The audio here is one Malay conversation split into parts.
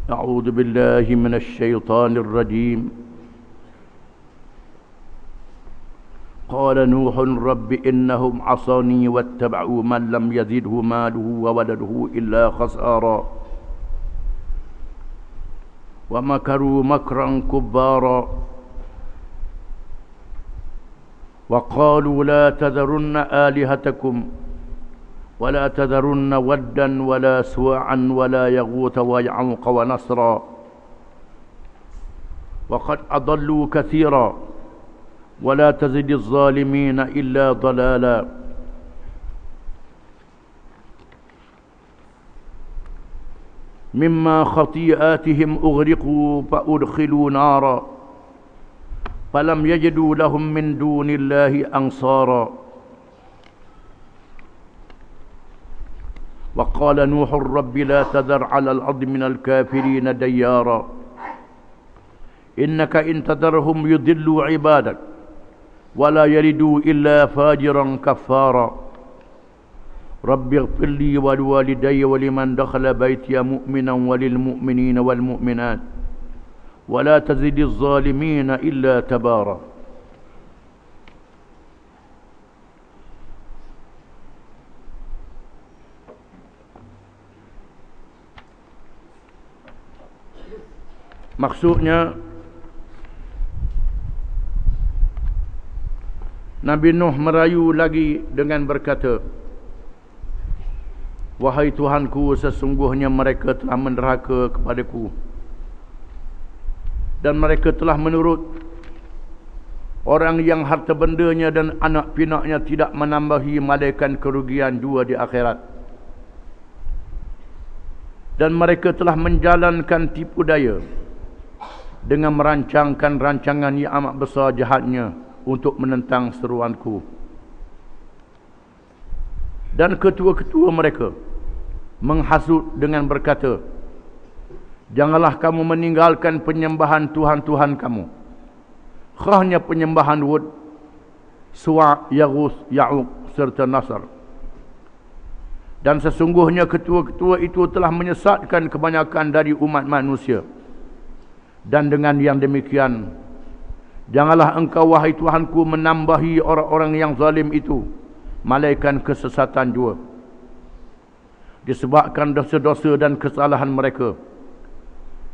أعوذ بالله من الشيطان الرجيم. قال نوح رب إنهم عصوني واتبعوا من لم يزده ماله وولده إلا خسارا ومكروا مكرا كبارا وقالوا لا تذرن آلهتكم ولا تذرن ودا ولا سواعا ولا يغوث ويعوق ونسرا وقد أضلوا كثيرا ولا تزد الظالمين إلا ضلالا مما خطيئاتهم أغرقوا فأدخلوا نارا فلم يجدوا لهم من دون الله أنصارا وقال نوح رب لا تذر على الأرض من الكافرين ديارا إنك إن تذرهم يضلوا عبادك ولا يلدوا إلا فاجرا كفارا رب اغفر لي ولوالدي ولمن دخل بيتي مؤمنا وللمؤمنين والمؤمنات ولا تزد الظالمين إلا تبارا. Maksudnya Nabi Nuh merayu lagi dengan berkata, wahai Tuhanku, sesungguhnya mereka telah menderhaka kepadaku dan mereka telah menurut orang yang harta bendanya dan anak pinaknya tidak menambahi malaikat kerugian jua di akhirat, dan mereka telah menjalankan tipu daya dengan merancangkan rancangan yang amat besar jahatnya untuk menentang seruanku. Dan ketua-ketua mereka menghasut dengan berkata, janganlah kamu meninggalkan penyembahan Tuhan-Tuhan kamu, khasnya penyembahan Wud, Suwa', Yaghus, Ya'uq serta Nasr. Dan sesungguhnya ketua-ketua itu telah menyesatkan kebanyakan dari umat manusia. Dan dengan yang demikian, janganlah engkau wahai Tuhanku menambahi orang-orang yang zalim itu malaikat kesesatan jua. Disebabkan dosa-dosa dan kesalahan mereka,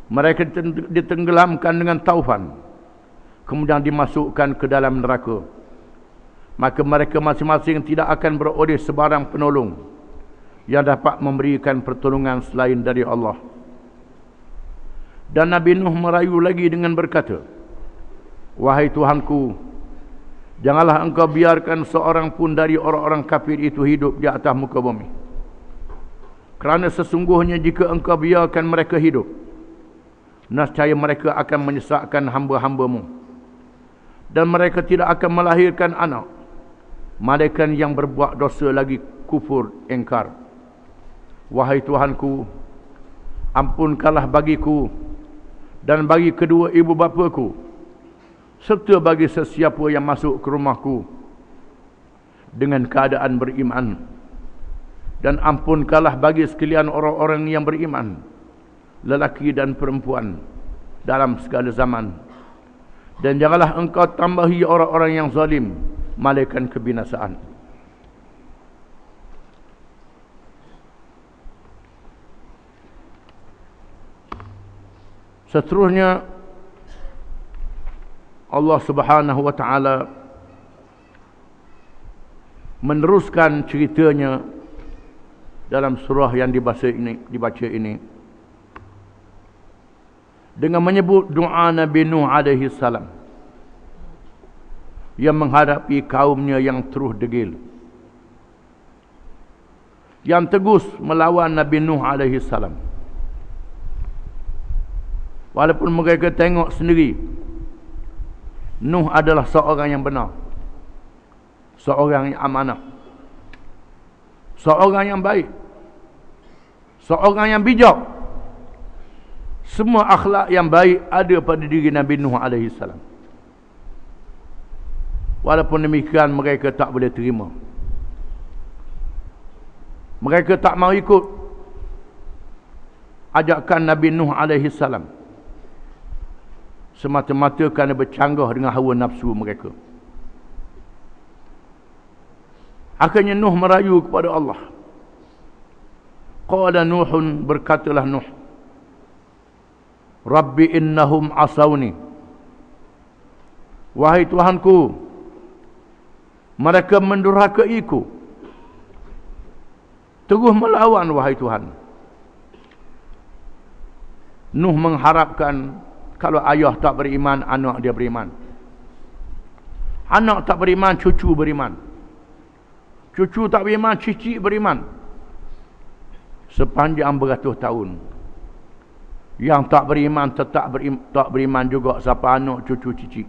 mereka ditenggelamkan dengan taufan, kemudian dimasukkan ke dalam neraka. Maka mereka masing-masing tidak akan beroleh sebarang penolong yang dapat memberikan pertolongan selain dari Allah. Dan Nabi Nuh merayu lagi dengan berkata, wahai Tuhanku, janganlah engkau biarkan seorang pun dari orang-orang kafir itu hidup di atas muka bumi. Kerana sesungguhnya jika engkau biarkan mereka hidup, nescaya mereka akan menyesatkan hamba-hambamu, dan mereka tidak akan melahirkan anak, malaikat yang berbuat dosa lagi kufur engkar. Wahai Tuhanku, ampunkanlah bagiku dan bagi kedua ibu bapaku, serta bagi sesiapa yang masuk ke rumahku dengan keadaan beriman, dan ampunkanlah bagi sekalian orang-orang yang beriman, lelaki dan perempuan, dalam segala zaman. Dan janganlah engkau tambahi orang-orang yang zalim malaikat kebinasaan. Seterusnya Allah Subhanahu wa taala meneruskan ceritanya dalam surah yang dibaca ini dengan menyebut doa Nabi Nuh alaihi salam yang menghadapi kaumnya yang terus degil, yang tegus melawan Nabi Nuh alaihi salam. Walaupun mereka tengok sendiri Nuh adalah seorang yang benar, seorang yang amanah, seorang yang baik, seorang yang bijak. Semua akhlak yang baik ada pada diri Nabi Nuh alaihi salam. Walaupun demikian mereka tak boleh terima. Mereka tak mau ikut ajakan Nabi Nuh alaihi salam semata-mata kerana bercanggah dengan hawa nafsu mereka. Akhirnya Nuh merayu kepada Allah. Qala Nuhun, berkatalah Nuh, Rabbi innahum asawni, wahai Tuhanku, mereka mendurhakaiku, terus melawan wahai Tuhan. Nuh mengharapkan kalau ayah tak beriman, anak dia beriman. Anak tak beriman, cucu beriman. Cucu tak beriman, cicit beriman. Sepanjang beratus tahun. Yang tak beriman tetap tak beriman juga siapa anak, cucu, cicit.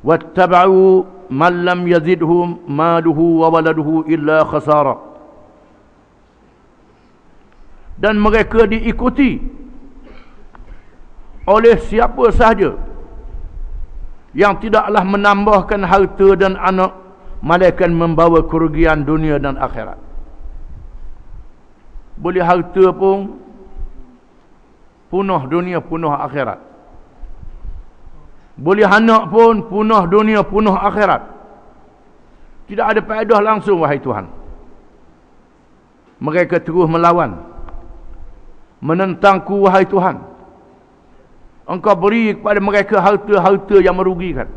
Wattaba'u man lam yazidhu maluhu wa waladuhu illa khasara. Dan mereka diikuti oleh siapa sahaja yang tidaklah menambahkan harta dan anak, malaikat membawa kerugian dunia dan akhirat. Boleh harta pun punah dunia, punah akhirat. Boleh anak pun punah dunia, punah akhirat. Tidak ada faedah langsung wahai Tuhan. Mereka terus melawan, menentangku wahai Tuhan. Engkau beri kepada mereka harta-harta yang merugikan.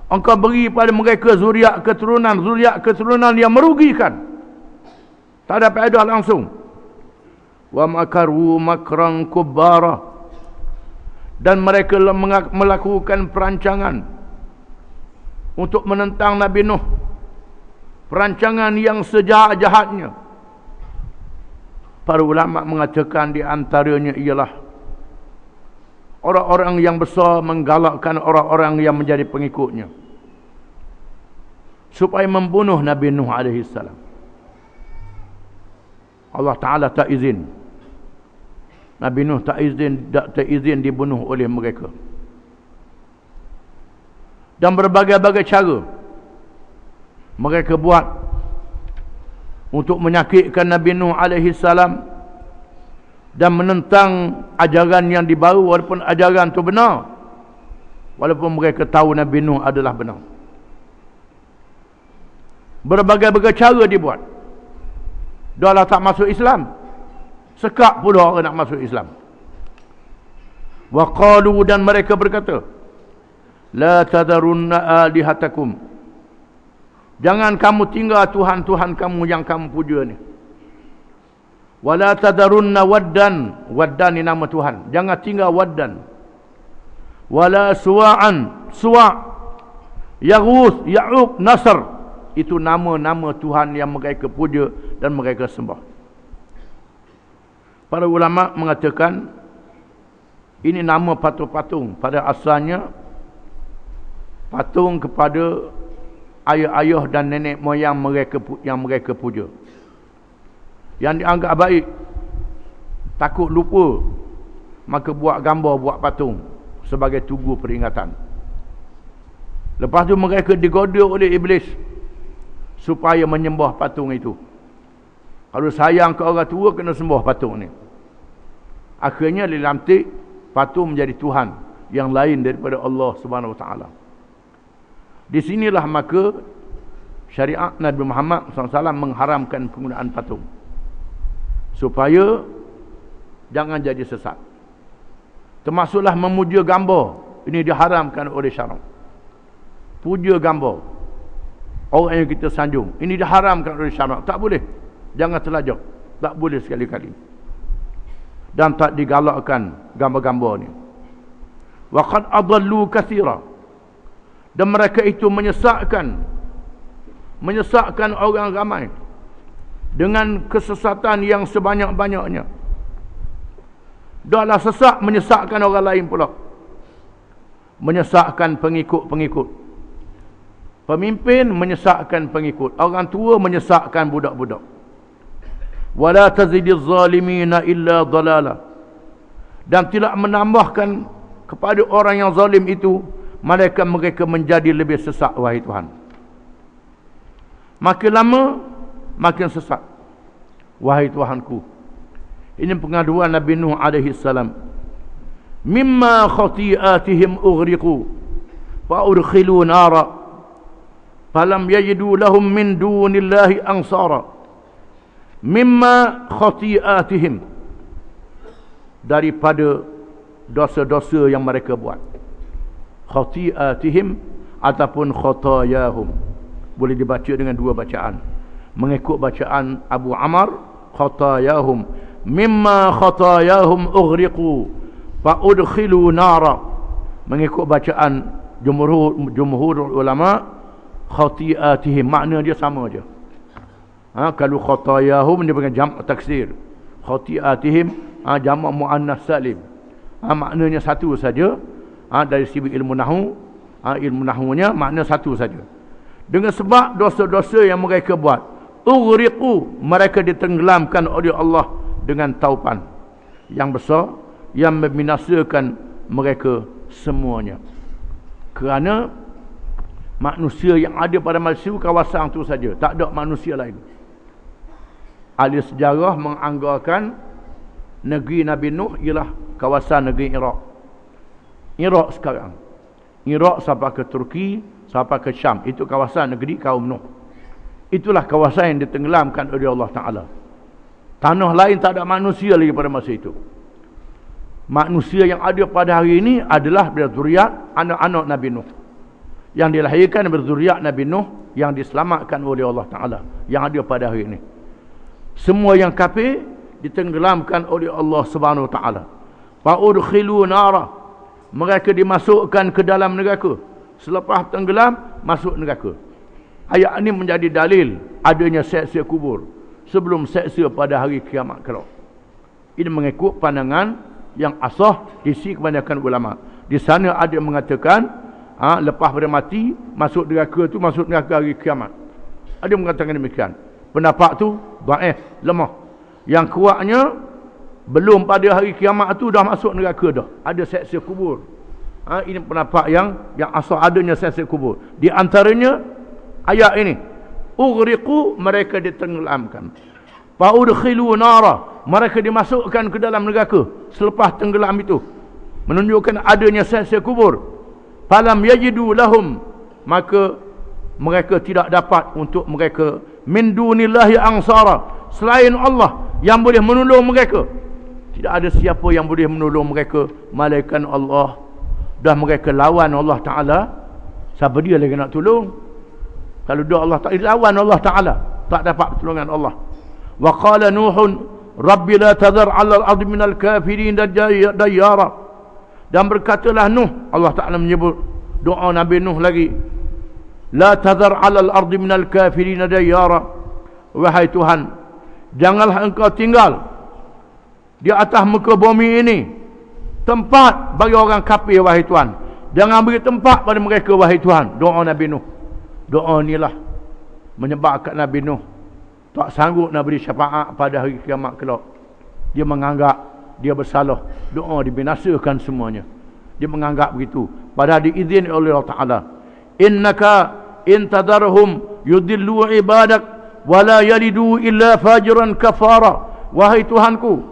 Engkau beri kepada mereka zuriat keturunan yang merugikan. Tak ada faedah langsung. Wa makaru makran kubbara. Dan mereka melakukan perancangan untuk menentang Nabi Nuh. Perancangan yang sejahat-jahatnya. Para ulama mengatakan di antaranya ialah orang-orang yang besar menggalakkan orang-orang yang menjadi pengikutnya supaya membunuh Nabi Nuh alaihi salam. Allah Ta'ala tak izin. Nabi Nuh tak izin dibunuh oleh mereka. Dan berbagai-bagai cara mereka buat untuk menyakitkan Nabi Nuh alaihi salam dan menentang ajaran yang dibawa, walaupun ajaran itu benar, walaupun mereka tahu Nabi Nuh adalah benar. Berbagai-bagai cara dibuat. Dah lah tak masuk Islam, sekak pula orang nak masuk Islam. Wa qalu, dan mereka berkata, la tadarunna alihatakum, jangan kamu tinggal Tuhan-Tuhan kamu yang kamu puja ni. Wala tadarunna waddan, waddan ni nama Tuhan, jangan tinggal waddan. Wala suwa'an, suwa', yaghus, ya'uq, nasr, itu nama-nama Tuhan yang mereka puja dan mereka sembah. Para ulama mengatakan ini nama patung-patung, pada asalnya patung kepada ayah-ayah dan nenek moyang yang mereka puja, yang dianggap baik, takut lupa, maka buat gambar, buat patung sebagai tugu peringatan. Lepas tu mereka digoda oleh iblis supaya menyembah patung itu. Kalau sayang ke orang tua, kena sembah patung ni. Akhirnya dilantik patung menjadi Tuhan yang lain daripada Allah Subhanahu Wa Taala. Di sinilah maka syariat Nabi Muhammad SAW mengharamkan penggunaan patung, supaya jangan jadi sesat. Termasuklah memuja gambar, ini diharamkan oleh syarak. Puja gambar, orang yang kita sanjung, ini diharamkan oleh syarak. Tak boleh, jangan terlajak, tak boleh sekali-kali. Dan tak digalakkan gambar-gambar ni. Wa qad adallu katsira, dan mereka itu menyesatkan orang ramai dengan kesesatan yang sebanyak-banyaknya. Dahlah sesat, menyesatkan orang lain pula, menyesatkan pengikut-pengikut. Pemimpin menyesatkan pengikut, orang tua menyesatkan budak-budak. Wala tazidiz zalimina illa dalala, dan tidak menambahkan kepada orang yang zalim itu mereka menjadi lebih sesat wahai Tuhan. Makin lama makin sesat wahai Tuhanku. Ini pengaduan Nabi Nuh alaihi salam. Mimma khati'atihim ughriqu fa udkhilu nara falam yajidu lahum min dunillahi ansara. Mimma khati'atihim, daripada dosa-dosa yang mereka buat. Khati'atihim ataupun khatayahum, boleh dibaca dengan dua bacaan. Mengikut bacaan Abu Amr, khatayahum. Mimma khatayahum ughriqu fa udkhilu nara. Mengikut bacaan jumhur ulama, khati'atihim makna dia sama je. Kalau khatayahum dia panggil jam' taksir, khati'atihim jamak muannas salim. Maknanya satu saja. Dari segi ilmu nahwu, ilmu nahwunya makna satu saja. Dengan sebab dosa-dosa yang mereka buat, ughriqu, mereka ditenggelamkan oleh Allah dengan taupan yang besar yang membinasakan mereka semuanya. Kerana manusia yang ada pada masa itu kawasan itu saja, tak ada manusia lain. Ahli sejarah menganggarkan negeri Nabi Nuh ialah kawasan negeri Iraq. Iraq sekarang, Iraq sampai ke Turki, sampai ke Syam, itu kawasan negeri kaum Nuh. Itulah kawasan yang ditenggelamkan oleh Allah Ta'ala. Tanah lain tak ada manusia lagi pada masa itu. Manusia yang ada pada hari ini adalah berzuriat anak-anak Nabi Nuh, yang dilahirkan berzuriat Nabi Nuh, yang diselamatkan oleh Allah Ta'ala, yang ada pada hari ini. Semua yang kafir ditenggelamkan oleh Allah Subhanahu Wa Ta'ala. Fa'udkhilu nara, mereka dimasukkan ke dalam neraka. Selepas tenggelam, masuk neraka. Ayat ini menjadi dalil adanya seksa kubur sebelum seksa pada hari kiamat kelak. Ini mengikut pandangan yang asah di sisi kebanyakan ulama. Di sana ada yang mengatakan lepas pada mati masuk neraka tu masuk neraka hari kiamat. Ada yang mengatakan demikian. Pendapat tu dhaif, lemah. Yang kuatnya belum pada hari kiamat tu dah masuk neraka dah. Ada seksa kubur. Ini pendapat yang asal adanya seksa kubur. Di antaranya ayat ini, ughriqu, mereka ditenggelamkan. Fa udkhilu nara, mereka dimasukkan ke dalam neraka selepas tenggelam itu. Menunjukkan adanya seksa kubur. Falam yajidu lahum, maka mereka tidak dapat untuk mereka min dunillahi ansara, selain Allah yang boleh menolong mereka. Tidak ada siapa yang boleh menolong mereka malaikat Allah. Dah mereka lawan Allah Ta'ala, siapa dia lagi nak tolong? Kalau dia Allah Ta'ala lawan Allah Ta'ala, tak dapat pertolongan Allah. Wa qala Nuhun Rabbi la tadhar 'ala al-ardi minal kafirin dayyara. Dan berkatalah Nuh, Allah Ta'ala menyebut doa Nabi Nuh lagi, la tadhar 'ala al-ardi minal kafirin dayyara. Wahai Tuhan, janganlah engkau tinggal di atas muka bumi ini tempat bagi orang kafir, wahai Tuhan. Jangan beri tempat pada mereka, wahai Tuhan. Doa Nabi Nuh. Doa inilah menyebabkan Nabi Nuh tak sanggup nak beri syafaat pada hari kiamat kelak. Dia menganggap dia bersalah, doa dibinasakan semuanya. Dia menganggap begitu, padahal diizin oleh Allah Ta'ala. Innaka in tadarhum yudillu ibadak wala yalidu illa fajiran kafara. Wahai Tuhanku,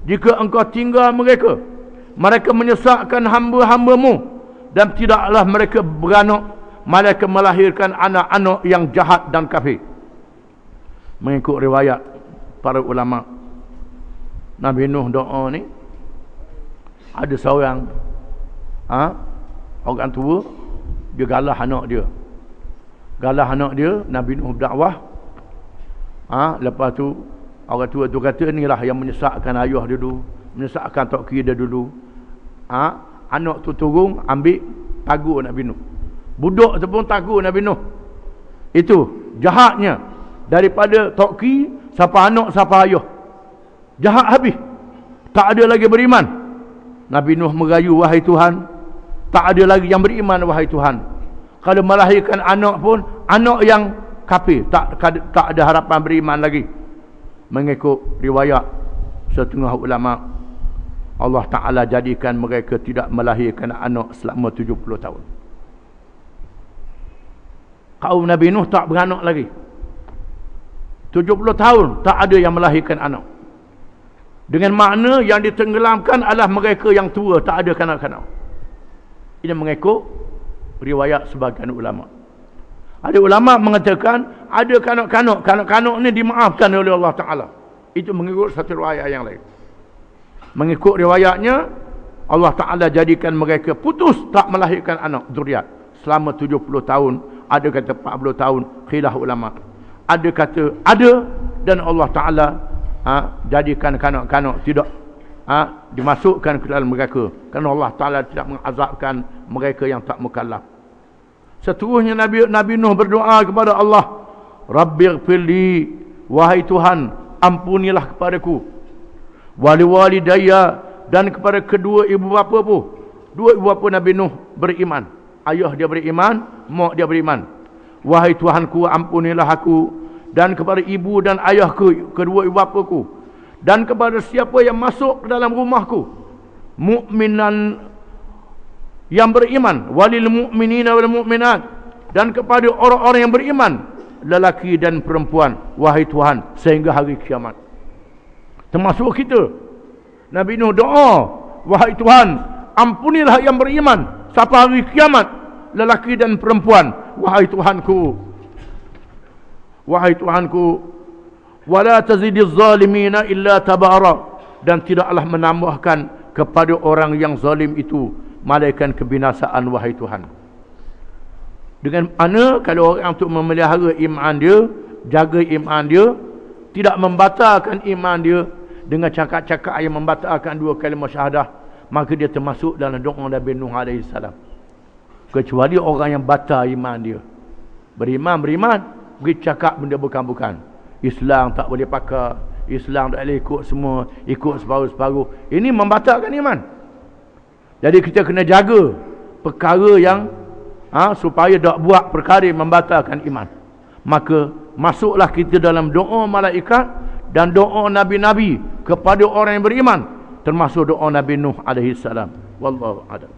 jika engkau tinggal mereka, mereka menyesatkan hamba-hambamu, dan tidaklah mereka beranak, mereka melahirkan anak-anak yang jahat dan kafir. Mengikut riwayat para ulama, Nabi Nuh doa ni, ada seorang orang tua, dia galah anak dia. Nabi Nuh berdakwah. Lepas tu orang tua tu kata, inilah yang menyesatkan ayah dia dulu, menyesatkan tok kiri dia dulu. Anak tu turun ambil tagur Nabi Nuh. Budak tu pun tagur Nabi Nuh. Itu jahatnya, daripada tok kiri sampai anak sampai ayah. Jahat habis. Tak ada lagi beriman. Nabi Nuh merayu, wahai Tuhan, tak ada lagi yang beriman, wahai Tuhan. Kalau melahirkan anak pun anak yang kafir, tak ada harapan beriman lagi. Mengikut riwayat setengah ulama, Allah Ta'ala jadikan mereka tidak melahirkan anak selama 70 tahun. Kaum Nabi Nuh tak beranak lagi. 70 tahun tak ada yang melahirkan anak. Dengan makna yang ditenggelamkan adalah mereka yang tua, tak ada kanak-kanak. Ini mengikut riwayat sebagian ulama. Ada ulama mengatakan ada kanak-kanak. Kanak-kanak ni dimaafkan oleh Allah Ta'ala. Itu mengikut satu riwayat yang lain. Mengikut riwayatnya, Allah Ta'ala jadikan mereka putus tak melahirkan anak zuriat selama 70 tahun. Ada kata 40 tahun, khilaf ulama. Ada kata ada, dan Allah Ta'ala jadikan kanak-kanak tidak dimasukkan ke dalam mereka, kerana Allah Ta'ala tidak mengazabkan mereka yang tak mukallaf. Seterusnya Nabi Nuh berdoa kepada Allah, Rabbighfirli, wahai Tuhan, ampunilah kepadaku, wali walidayya, dan kepada kedua ibu bapa pun. Dua ibu bapa Nabi Nuh beriman. Ayah dia beriman, mak dia beriman. Wahai Tuhanku, ampunilah aku, dan kepada ibu dan ayahku, kedua ibu bapaku, dan kepada siapa yang masuk ke dalam rumahku, mukminan, yang beriman, walil mu'minina wal mu'minat, dan kepada orang-orang yang beriman, lelaki dan perempuan, wahai Tuhan, sehingga hari kiamat. Termasuk kita. Nabi Nuh doa, wahai Tuhan, ampunilah yang beriman sampai hari kiamat, lelaki dan perempuan, wahai Tuhanku, wahai Tuhanku, wala tazidiz zalimina illa tabara, dan tidaklah menambahkan kepada orang yang zalim itu malaikat kebinasaan, wahai Tuhan. Dengan mana kalau orang untuk memelihara iman dia, jaga iman dia, tidak membatalkan iman dia dengan cakap-cakap yang membatalkan dua kalimah syahadah, maka dia termasuk dalam doa Nabi Nuh alaihi salam. Kecuali orang yang batal iman dia. Beriman, pergi cakap benda bukan-bukan. Islam tak boleh pakai, Islam tak boleh ikut semua, ikut separuh-separuh. Ini membatalkan iman. Jadi kita kena jaga perkara yang supaya tak buat perkara yang membatalkan iman. Maka masuklah kita dalam doa malaikat dan doa nabi-nabi kepada orang yang beriman, termasuk doa Nabi Nuh alaihi salam. Wallahu a'lam.